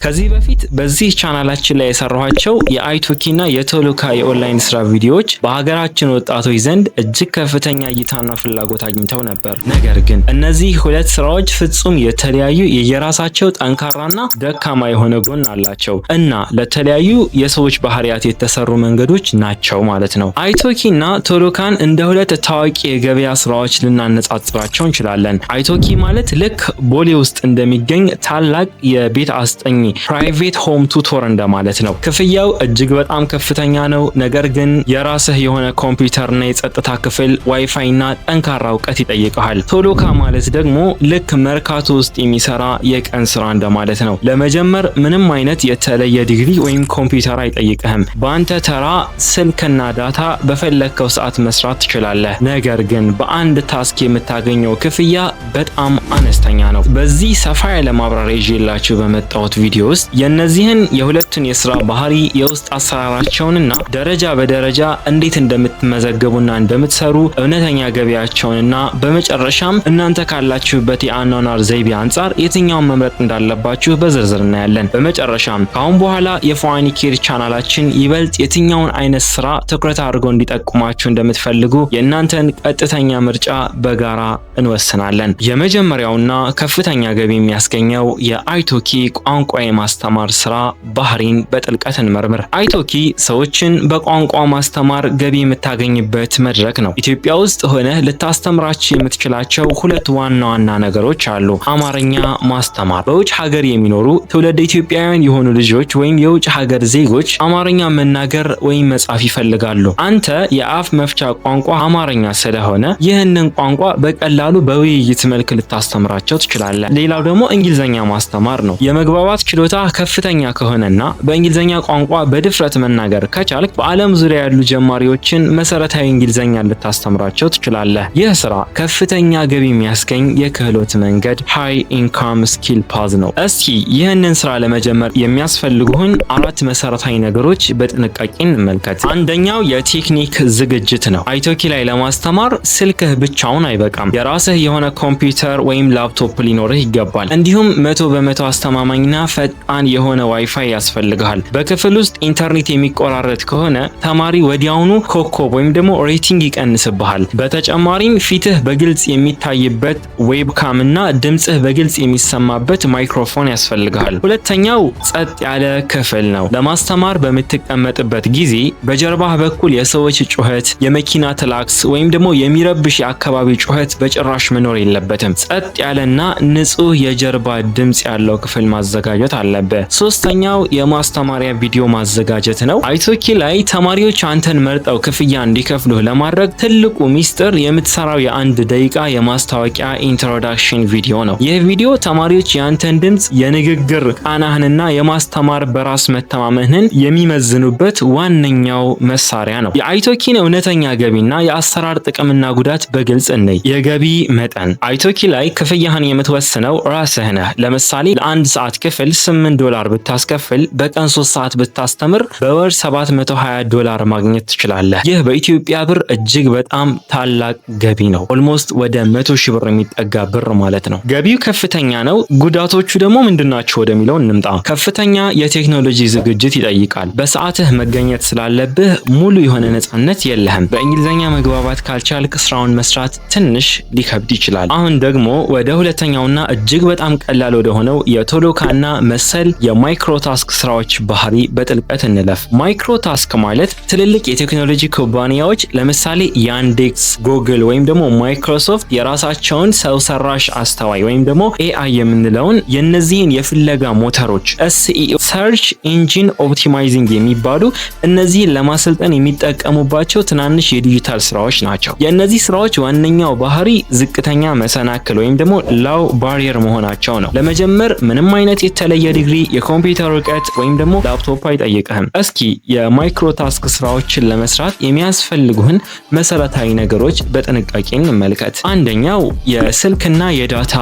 ከዚህ በፊት በዚህ ቻናላችን ላይ የሰራኋቸው የአይቶኪና የቶሎካ የኦንላይን ስራ ቪዲዮዎች በሀገራችን ወጣቶች ዘንድ እጅግ ከፍተኛ እይታና ፍላጎት አግኝተው ነበር። ነገር ግን እነዚህ ሁለት ስራዎች ፍጹም የተለያዩ የየራሳቸው ጠንካራና ደካማ የሆነ ጎን አላቸው እና ለተለያዩ የሰዎች ባህሪያት የተሰሩ መንገዶች ናቸው ማለት ነው። አይቶኪና ቶሎካን እንደ ሁለት ታዋቂ የገበያ ስራዎች ልናነጻጽራቸው እንችላለን። አይቶኪ ማለት ልክ ቦሌ ውስጥ እንደሚገኝ ታላቅ የቤት አስጠኝ ፕራይቬት ሆም ቱቶር እንደማለት ነው። ክፍያው እጅግ በጣም ከፍተኛ ነው። ነገር ግን የራስህ የሆነ ኮምፒውተርና የጸጥታ ክፍል፣ ዋይፋይ እና ጠንካራ እውቀት ይጠይቃል። ቶሎካ ማለት ደግሞ ልክ መርካቶ ውስጥ የሚሰራ የቀን ስራ እንደማለት ነው። ለመጀመር ምንም አይነት የተለየ ዲግሪ ወይም ኮምፒውተር አይጠይቅህም። በአንተ ተራ ስልክና ዳታ በፈለግከው ሰዓት መስራት ትችላለህ። ነገር ግን በአንድ ታስክ የምታገኘው ክፍያ በጣም አነስተኛ ነው። በዚህ ሰፋ ያለ ማብራሪያ ይዤላችሁ በመጣሁት ቪዲዮ ውስጥ የነዚህን የሁለቱን የስራ ባህሪ፣ የውስጥ አሰራራቸውንና ደረጃ በደረጃ እንዴት እንደምትመዘገቡና እንደምትሰሩ እውነተኛ ገቢያቸውንና በመጨረሻም እናንተ ካላችሁበት የአኗኗር ዘይቤ አንጻር የትኛውን መምረጥ እንዳለባችሁ በዝርዝር እናያለን። በመጨረሻም ከአሁን በኋላ የፎአኒኬር ቻናላችን ይበልጥ የትኛውን አይነት ስራ ትኩረት አድርጎ እንዲጠቁማችሁ እንደምትፈልጉ የእናንተን ቀጥተኛ ምርጫ በጋራ እንወስናለን። የመጀመሪያውና ከፍተኛ ገቢ የሚያስገኘው የአይቶኪ ቋንቋ የማስተማር ስራ ባህሪን በጥልቀት እንመርምር። አይቶኪ ሰዎችን በቋንቋ ማስተማር ገቢ የምታገኝበት መድረክ ነው። ኢትዮጵያ ውስጥ ሆነህ ልታስተምራቸው የምትችላቸው ሁለት ዋና ዋና ነገሮች አሉ። አማርኛ ማስተማር። በውጭ ሀገር የሚኖሩ ትውልደ ኢትዮጵያውያን የሆኑ ልጆች ወይም የውጭ ሀገር ዜጎች አማርኛ መናገር ወይም መጻፍ ይፈልጋሉ። አንተ የአፍ መፍቻ ቋንቋ አማርኛ ስለሆነ ይህንን ቋንቋ በቀላሉ በውይይት መልክ ልታስተምራቸው ትችላለህ። ሌላው ደግሞ እንግሊዘኛ ማስተማር ነው። የመግባባት ችሎታ ከፍተኛ ከሆነና በእንግሊዘኛ ቋንቋ በድፍረት መናገር ከቻልክ በዓለም ዙሪያ ያሉ ጀማሪዎችን መሰረታዊ እንግሊዘኛ ልታስተምራቸው ትችላለህ። ይህ ስራ ከፍተኛ ገቢ የሚያስገኝ የክህሎት መንገድ ሃይ ኢንካም ስኪል ፓዝ ነው። እስኪ ይህንን ስራ ለመጀመር የሚያስፈልጉህን 4 መሰረታዊ ነገሮች በጥንቃቄ እንመልከት። አንደኛው የቴክኒክ ዝግጅት ነው። አይቶኪ ላይ ለማስተማር ስልክህ ብቻውን አይበቃም። የራስህ የሆነ ኮምፒውተር ወይም ላፕቶፕ ሊኖርህ ይገባል። እንዲሁም 100% አስተማማኝና ፈጣን የሆነ ዋይፋይ ያስፈልጋል። በክፍል ውስጥ ኢንተርኔት የሚቆራረጥ ከሆነ ተማሪ ወዲያውኑ ኮከብ ወይም ደግሞ ሬቲንግ ይቀንስብሃል። በተጨማሪም ፊትህ በግልጽ የሚታይበት ዌብካም እና ድምጽህ በግልጽ የሚሰማበት ማይክሮፎን ያስፈልጋል። ሁለተኛው ጸጥ ያለ ክፍል ነው። ለማስተማር በምትቀመጥበት ጊዜ በጀርባህ በኩል የሰዎች ጩኸት፣ የመኪና ትላክስ ወይም ደግሞ የሚረብሽ የአካባቢ ጩኸት በጭራሽ መኖር የለበትም። ጸጥ ያለና ንጹህ የጀርባ ድምጽ ያለው ክፍል ማዘጋጀት አለበት። ሶስተኛው የማስተማሪያ ቪዲዮ ማዘጋጀት ነው። አይቶኪ ላይ ተማሪዎች አንተን መርጠው ክፍያ እንዲከፍሉ ለማድረግ ትልቁ ሚስጥር የምትሰራው የ1 ደቂቃ የማስታወቂያ ኢንትሮዳክሽን ቪዲዮ ነው። ይህ ቪዲዮ ተማሪዎች የአንተን ድምጽ፣ የንግግር ቃናህንና የማስተማር በራስ መተማመንህን የሚመዝኑበት ዋነኛው መሳሪያ ነው። የአይቶኪን እውነተኛ ገቢና የአሰራር ጥቅምና ጉዳት በግልጽ እንይ። የገቢ መጠን። አይቶኪ ላይ ክፍያህን የምትወስነው ራስህ ነህ። ለምሳሌ ለአንድ ሰዓት ክፍል $8 ብታስከፍል በቀን 3 ሰዓት ብታስተምር በወር $720 ማግኘት ትችላለህ። ይህ በኢትዮጵያ ብር እጅግ በጣም ታላቅ ገቢ ነው። ኦልሞስት ወደ 100,000 ብር የሚጠጋ ብር ማለት ነው። ገቢው ከፍተኛ ነው። ጉዳቶቹ ደግሞ ምንድናቸው ወደሚለው እንምጣ። ከፍተኛ የቴክኖሎጂ ዝግጅት ይጠይቃል። በሰዓትህ መገኘት ስላለብህ ሙሉ የሆነ ነፃነት የለህም። በእንግሊዘኛ መግባባት ካልቻልክ ስራውን መስራት ትንሽ ሊከብድ ይችላል። አሁን ደግሞ ወደ ሁለተኛውና እጅግ በጣም ቀላል ወደ ሆነው የቶሎካና መሰል የማይክሮታስክ ስራዎች ባህሪ በጥልቀት እንለፍ። ማይክሮታስክ ማለት ትልልቅ የቴክኖሎጂ ኩባንያዎች ለምሳሌ ያንዴክስ፣ ጉግል ወይም ደግሞ ማይክሮሶፍት የራሳቸውን ሰው ሰራሽ አስተዋይ ወይም ደግሞ ኤአይ የምንለውን የነዚህን የፍለጋ ሞተሮች SEO ሰርች ኢንጂን ኦፕቲማይዚንግ የሚባሉ እነዚህን ለማሰልጠን የሚጠቀሙባቸው ትናንሽ የዲጂታል ስራዎች ናቸው። የእነዚህ ስራዎች ዋነኛው ባህሪ ዝቅተኛ መሰናክል ወይም ደግሞ ላው ባሪየር መሆናቸው ነው። ለመጀመር ምንም አይነት የተለየ ዲግሪ፣ የኮምፒውተር እውቀት ወይም ደግሞ ላፕቶፕ አይጠይቅህም። እስኪ የማይክሮታስክ ስራዎችን ለመስራት የሚያስፈልጉህን መሰረታዊ ነገሮች በጥንቃቄ እንመልከት። አንደኛው የስልክና የዳታ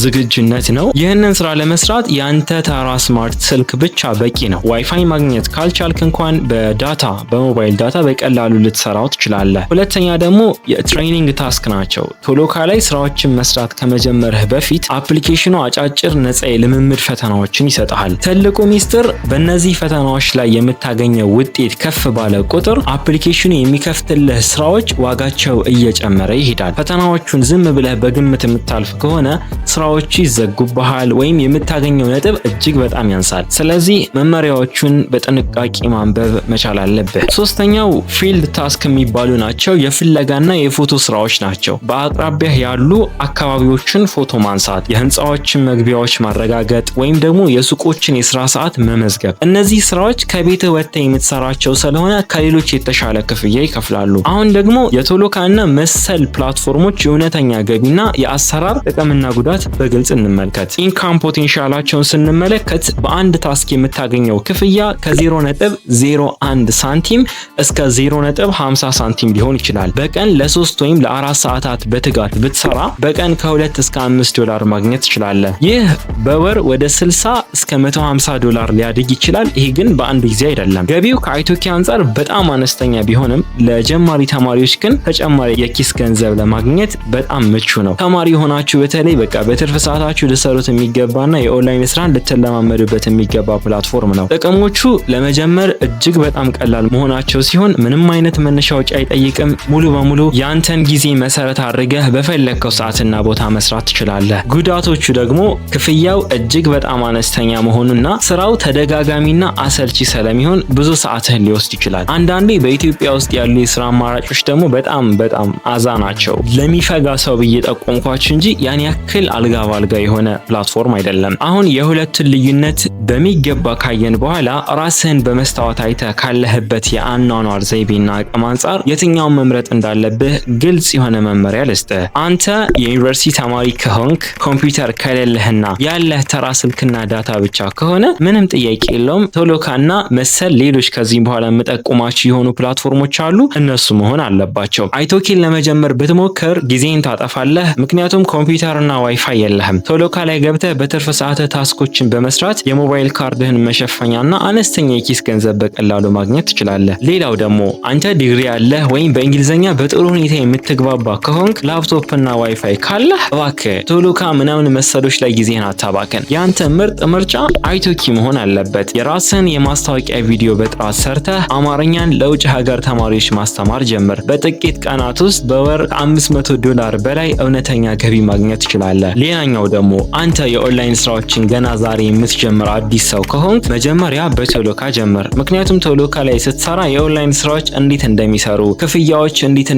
ዝግጁነት ነው። ይህንን ስራ ለመስራት ያንተ ተራ ስማርት ስልክ ብቻ በቂ ነው። ዋይፋይ ማግኘት ካልቻልክ እንኳን በሞባይል ዳታ በቀላሉ ልትሰራው ትችላለህ። ሁለተኛ ደግሞ የትሬኒንግ ታስክ ናቸው። ቶሎካ ላይ ስራዎችን መስራት ከመጀመርህ በፊት አፕሊኬሽኑ አጫጭር ነፃ የልምምድ ፈተናዎችን ፈተናዎችን ይሰጣል። ትልቁ ሚስጥር በእነዚህ ፈተናዎች ላይ የምታገኘው ውጤት ከፍ ባለ ቁጥር አፕሊኬሽኑ የሚከፍትልህ ስራዎች ዋጋቸው እየጨመረ ይሄዳል። ፈተናዎቹን ዝም ብለህ በግምት የምታልፍ ከሆነ ስራዎቹ ይዘጉብሃል ወይም የምታገኘው ነጥብ እጅግ በጣም ያንሳል። ስለዚህ መመሪያዎቹን በጥንቃቄ ማንበብ መቻል አለብህ። ሶስተኛው ፊልድ ታስክ የሚባሉ ናቸው። የፍለጋና የፎቶ ስራዎች ናቸው። በአቅራቢያ ያሉ አካባቢዎችን ፎቶ ማንሳት፣ የህንፃዎችን መግቢያዎች ማረጋገጥ ወይም ደግሞ የሱቆችን የስራ ሰዓት መመዝገብ። እነዚህ ስራዎች ከቤትህ ወጥተህ የምትሰራቸው ስለሆነ ከሌሎች የተሻለ ክፍያ ይከፍላሉ። አሁን ደግሞ የቶሎካና መሰል ፕላትፎርሞች የእውነተኛ ገቢና የአሰራር ጥቅምና ጉዳት በግልጽ እንመልከት። ኢንካም ፖቴንሻላቸውን ስንመለከት በአንድ ታስክ የምታገኘው ክፍያ ከ0.01 ሳንቲም እስከ 0.50 ሳንቲም ሊሆን ይችላል። በቀን ለ3 ወይም ለ4 ሰዓታት በትጋት ብትሰራ በቀን ከ2 እስከ 5 ዶላር ማግኘት ትችላለህ። ይህ በወር ወደ 60 እስከ 150 ዶላር ሊያድግ ይችላል። ይህ ግን በአንድ ጊዜ አይደለም። ገቢው ከአይቶኪ አንጻር በጣም አነስተኛ ቢሆንም ለጀማሪ ተማሪዎች ግን ተጨማሪ የኪስ ገንዘብ ለማግኘት በጣም ምቹ ነው። ተማሪ ሆናችሁ በተለይ በትርፍ ሰዓታችሁ ልሰሩት የሚገባና የኦንላይን ስራን ልትለማመዱበት የሚገባ ፕላትፎርም ነው። ጥቅሞቹ ለመጀመር እጅግ በጣም ቀላል መሆናቸው ሲሆን ምንም አይነት መነሻ ወጪ አይጠይቅም። ሙሉ በሙሉ ያንተን ጊዜ መሰረት አድርገህ በፈለግከው ሰዓትና ቦታ መስራት ትችላለህ። ጉዳቶቹ ደግሞ ክፍያው እጅግ በጣም አነስተኛ መሆኑና ስራው ተደጋጋሚና አሰልቺ ስለሚሆን ብዙ ሰዓትህን ሊወስድ ይችላል። አንዳንዴ በኢትዮጵያ ውስጥ ያሉ የስራ አማራጮች ደግሞ በጣም አዛ ናቸው። ለሚፈጋ ሰው ብዬ ጠቆምኳችሁ እንጂ ያን ያክል አልጋ ባልጋ የሆነ ፕላትፎርም አይደለም። አሁን የሁለቱን ልዩነት በሚገባ ካየን በኋላ ራስህን በመስታወት አይተህ ካለህበት የአኗኗር ዘይቤና አቅም አንጻር የትኛውን መምረጥ እንዳለብህ ግልጽ የሆነ መመሪያ ልስጥህ። አንተ የዩኒቨርሲቲ ተማሪ ከሆንክ ኮምፒውተር ከሌለህና ያለህ ተራ ስልክና ዳታ ብቻ ከሆነ ምንም ጥያቄ የለውም ቶሎካና መሰል ሌሎች ከዚህ በኋላ የምጠቁማችሁ የሆኑ ፕላትፎርሞች አሉ፣ እነሱ መሆን አለባቸው። አይቶኪን ለመጀመር ብትሞክር ጊዜን ታጠፋለህ፣ ምክንያቱም ኮምፒውተርና ዋይፋይ የለህም። ቶሎካ ላይ ገብተህ በትርፍ ሰዓትህ ታስኮችን በመስራት የሞባይል ካርድህን መሸፈኛና አነስተኛ የኪስ ገንዘብ በቀላሉ ማግኘት ትችላለህ። ሌላው ደግሞ አንተ ዲግሪ ያለህ ወይም በእንግሊዝኛ በጥሩ ሁኔታ የምትግባባ ከሆንክ ላፕቶፕና ዋይፋይ ካለህ እባክህ ቶሎካ ምናምን መሰሎች ላይ ጊዜህን አታባክን። ያንተ ምርጥ ምርጫ አይቶኪ መሆን አለበት። የራስህን የማስታወቂያ ቪዲዮ በጥራት ሰርተህ አማርኛን ለውጭ ሀገር ተማሪዎች ማስተማር ጀምር። በጥቂት ቀናት ውስጥ በወር 500 ዶላር በላይ እውነተኛ ገቢ ማግኘት ትችላለህ። ሌላኛው ደግሞ አንተ የኦንላይን ስራዎችን ገና ዛሬ የምትጀምር አዲስ ሰው ከሆንክ መጀመሪያ በቶሎካ ጀምር። ምክንያቱም ቶሎካ ላይ ስትሰራ የኦንላይን ስራዎች እንዴት እንደሚሰሩ፣ ክፍያዎች እንዴት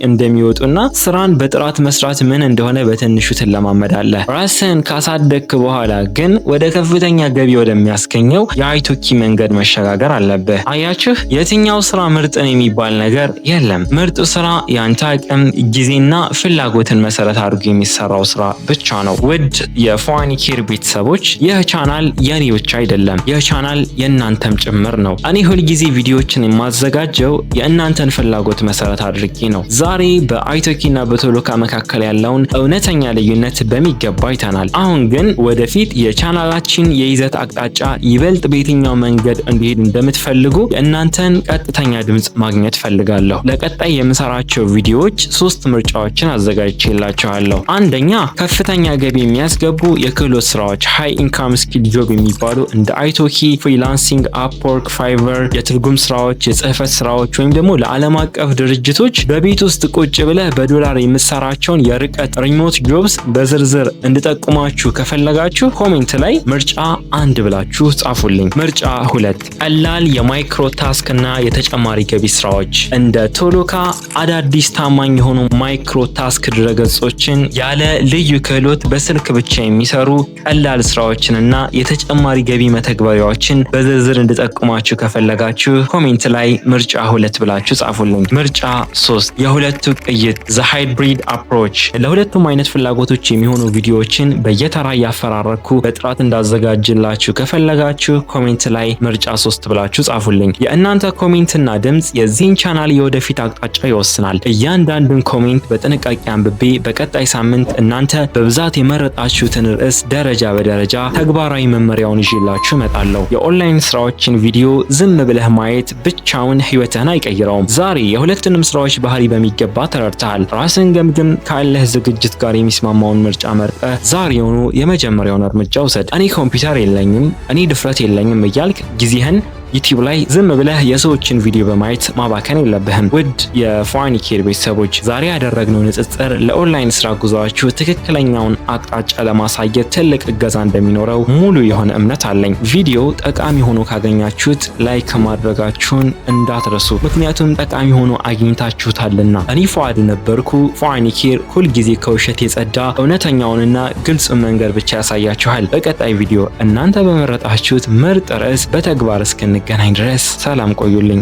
እንደሚወጡና ስራን በጥራት መስራት ምን እንደሆነ በትንሹ ትለማመዳለህ። ራስህን ካሳደግክ በኋላ ግን ወደ ከፍተኛ ገቢ ወደሚያስገኘው የአይቶኪ መንገድ መሸጋገር አለብህ። አያችሁ፣ የትኛው ስራ ምርጥን የሚባል ነገር የለም። ምርጡ ስራ የአንተ አቅም፣ ጊዜና ፍላጎትን መሰረት አድርጎ የሚሰራው ስራ ብቻ ነው። ውድ የፎኒኬር ቤተሰቦች ይህ ቻናል የኔ ብቻ አይደለም፣ ይህ ቻናል የእናንተም ጭምር ነው። እኔ ሁልጊዜ ቪዲዮዎችን የማዘጋጀው የእናንተን ፍላጎት መሰረት አድርጌ ነው። ዛሬ በአይቶኪና በቶሎካ መካከል ያለውን እውነተኛ ልዩነት በሚገባ አይተናል። አሁን ግን ወደፊት የቻናላችን የይዘት አቅጣጫ ይበልጥ በየትኛው መንገድ እንዲሄድ እንደምትፈልጉ የእናንተን ቀጥተኛ ድምጽ ማግኘት ፈልጋለሁ። ለቀጣይ የምሰራቸው ቪዲዮዎች 3 ምርጫዎችን አዘጋጅቼላችኋለሁ። አንደኛ ከፍተኛ ገቢ የሚያስገቡ የክህሎት ስራዎች ሃይ ኢንካም ስኪል ጆብ የሚባሉ እንደ አይቶኪ፣ ፍሪላንሲንግ፣ አፕወርክ፣ ፋይቨር፣ የትርጉም ስራዎች፣ የጽህፈት ስራዎች ወይም ደግሞ ለዓለም አቀፍ ድርጅቶች በቤት ውስጥ ቁጭ ብለህ በዶላር የምትሰራቸውን የርቀት ሪሞት ጆብስ በዝርዝር እንድጠቁማችሁ ከፈለጋችሁ ኮሜንት ላይ ምርጫ 1 ብላችሁ ጻፉልኝ። ምርጫ 2 ቀላል የማይክሮ ታስክ እና የተጨማሪ ገቢ ስራዎች እንደ ቶሎካ አዳዲስ ታማኝ የሆኑ ማይክሮ ታስክ ድረገጾችን ያለ ልዩ ክህሎት በስልክ ብቻ የሚሰሩ ቀላል ስራዎችንና የተጨማሪ ገቢ መተግበሪያዎችን በዝርዝር እንድጠቁማችሁ ከፈለጋችሁ ኮሜንት ላይ ምርጫ 2 ብላችሁ ጻፉልኝ። ምርጫ 3 የሁለቱ ቅይጥ ዘ ሃይብሪድ አፕሮች ለሁለቱም አይነት ፍላጎቶች የሚሆኑ ቪዲዮዎችን በየተራ ያፈራረኩ በጥራት እንዳዘጋጅላችሁ ከፈለጋችሁ ኮሜንት ላይ ምርጫ 3 ብላችሁ ጻፉልኝ። የእናንተ ኮሜንትና ድምጽ የዚህን ቻናል የወደፊት አቅጣጫ ይወስናል። እያንዳንዱን ኮሜንት በጥንቃቄ አንብቤ በቀጣይ ሳምንት እናንተ በብዛት የመረጣችሁትን ርዕስ ደረጃ በደረጃ ተግባራዊ መመሪያውን ይዤላችሁ እመጣለሁ። የኦንላይን ስራዎችን ቪዲዮ ዝም ብለህ ማየት ብቻውን ህይወትህን አይቀይረውም። ዛሬ የሁለቱንም ስራዎች ባህሪ በሚገባ ተረድተሃል። ራስን ገምግም። ካለህ ዝግጅት ጋር የሚስማማውን ምርጫ መርጠህ ዛሬውኑ የመጀመሪያውን እርምጃ ውሰድ። እኔ ኮምፒውተር የለኝም፣ እኔ ድፍረት የለኝም እያልክ ጊዜህን ዩቲዩብ ላይ ዝም ብለህ የሰዎችን ቪዲዮ በማየት ማባከን የለብህም። ውድ የፋኒኬር ቤተሰቦች ዛሬ ያደረግነው ንጽጽር ለኦንላይን ስራ ጉዟችሁ ትክክለኛውን አቅጣጫ ለማሳየት ትልቅ እገዛ እንደሚኖረው ሙሉ የሆነ እምነት አለኝ። ቪዲዮ ጠቃሚ ሆኖ ካገኛችሁት ላይክ ማድረጋችሁን እንዳትረሱ፣ ምክንያቱም ጠቃሚ ሆኖ አግኝታችሁታልና። እኔ ፉአድ ነበርኩ። ፋኒኬር ሁልጊዜ ከውሸት የጸዳ እውነተኛውንና ግልጽ መንገድ ብቻ ያሳያችኋል። በቀጣይ ቪዲዮ እናንተ በመረጣችሁት ምርጥ ርዕስ በተግባር እስክንገናኝ ድረስ ሰላም ቆዩልኝ።